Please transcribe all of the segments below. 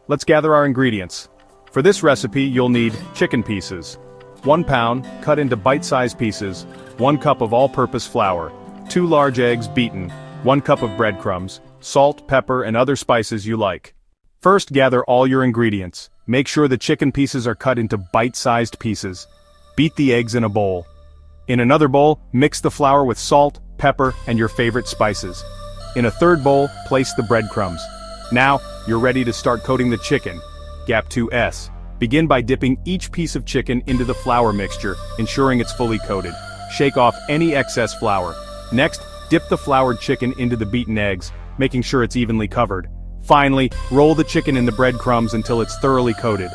let's gather our ingredients. For this recipe, you'll need chicken pieces. 1 pound, cut into bite-sized pieces, 1 cup of all-purpose flour, 2 large eggs beaten, 1 cup of breadcrumbs, salt, pepper, and other spices you like. First, gather all your ingredients. Make sure the chicken pieces are cut into bite-sized pieces. Beat the eggs in a bowl. In another bowl, mix the flour with salt, pepper, and your favorite spices. In a third bowl, place the breadcrumbs. Now, you're ready to start coating the chicken. Gap 2S. Begin by dipping each piece of chicken into the flour mixture, ensuring it's fully coated. Shake off any excess flour. Next, dip the floured chicken into the beaten eggs, making sure it's evenly covered. Finally, roll the chicken in the breadcrumbs until it's thoroughly coated.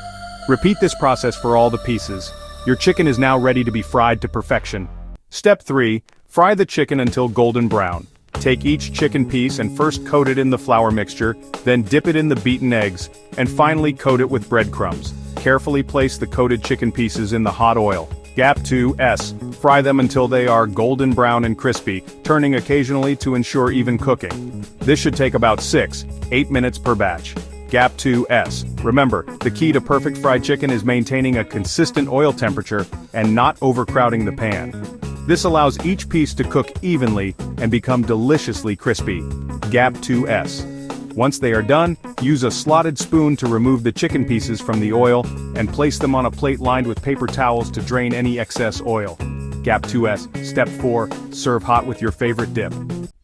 Repeat this process for all the pieces. Your chicken is now ready to be fried to perfection. Step 3. Fry the chicken until golden brown. Take each chicken piece and first coat it in the flour mixture, then dip it in the beaten eggs, and finally coat it with breadcrumbs. Carefully place the coated chicken pieces in the hot oil. Gap 2S. Fry them until they are golden brown and crispy, turning occasionally to ensure even cooking. This should take about 6-8 minutes per batch. Gap 2S. Remember, the key to perfect fried chicken is maintaining a consistent oil temperature and not overcrowding the pan. This allows each piece to cook evenly and become deliciously crispy. Gap 2S. Once they are done, use a slotted spoon to remove the chicken pieces from the oil and place them on a plate lined with paper towels to drain any excess oil. Gap 2S. Step 4. Serve hot with your favorite dip.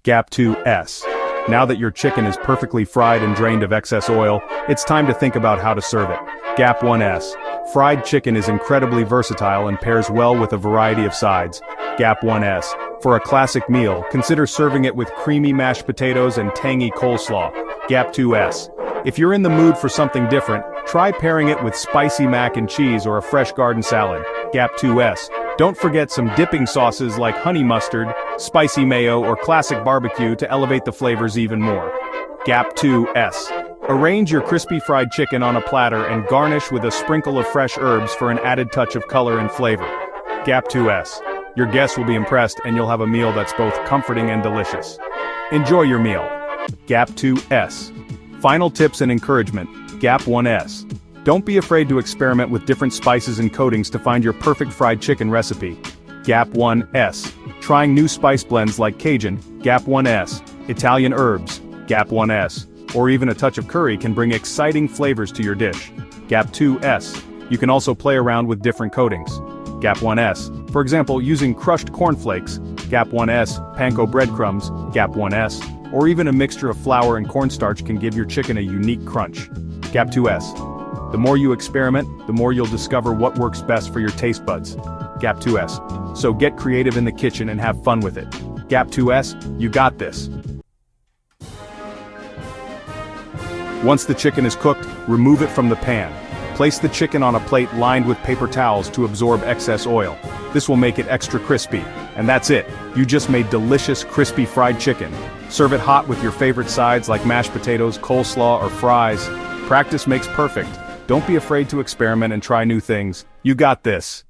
Gap 2S. Now that your chicken is perfectly fried and drained of excess oil, it's time to think about how to serve it. Gap 1S. Fried chicken is incredibly versatile and pairs well with a variety of sides. Gap 1S. For a classic meal, consider serving it with creamy mashed potatoes and tangy coleslaw. Gap 2S. If you're in the mood for something different, try pairing it with spicy mac and cheese or a fresh garden salad. Gap 2S. Don't forget some dipping sauces like honey mustard, spicy mayo, or classic barbecue to elevate the flavors even more. Gap 2S. Arrange your crispy fried chicken on a platter and garnish with a sprinkle of fresh herbs for an added touch of color and flavor. Gap 2S. Your guests will be impressed and you'll have a meal that's both comforting and delicious. Enjoy your meal. Gap 2S. Final tips and encouragement. Gap 1S. Don't be afraid to experiment with different spices and coatings to find your perfect fried chicken recipe. Gap 1S. Trying new spice blends like Cajun, Gap 1S. Italian herbs, Gap 1S. Or even a touch of curry can bring exciting flavors to your dish. Gap 2S. You can also play around with different coatings. Gap 1S. For example, using crushed cornflakes, Gap 1S, panko breadcrumbs, Gap 1S, or even a mixture of flour and cornstarch can give your chicken a unique crunch. Gap 2S. The more you experiment, the more you'll discover what works best for your taste buds. Gap 2S. So get creative in the kitchen and have fun with it. Gap 2S, you got this. Once the chicken is cooked, remove it from the pan. Place the chicken on a plate lined with paper towels to absorb excess oil. This will make it extra crispy. And that's it. You just made delicious, crispy fried chicken. Serve it hot with your favorite sides like mashed potatoes, coleslaw, or fries. Practice makes perfect. Don't be afraid to experiment and try new things. You got this.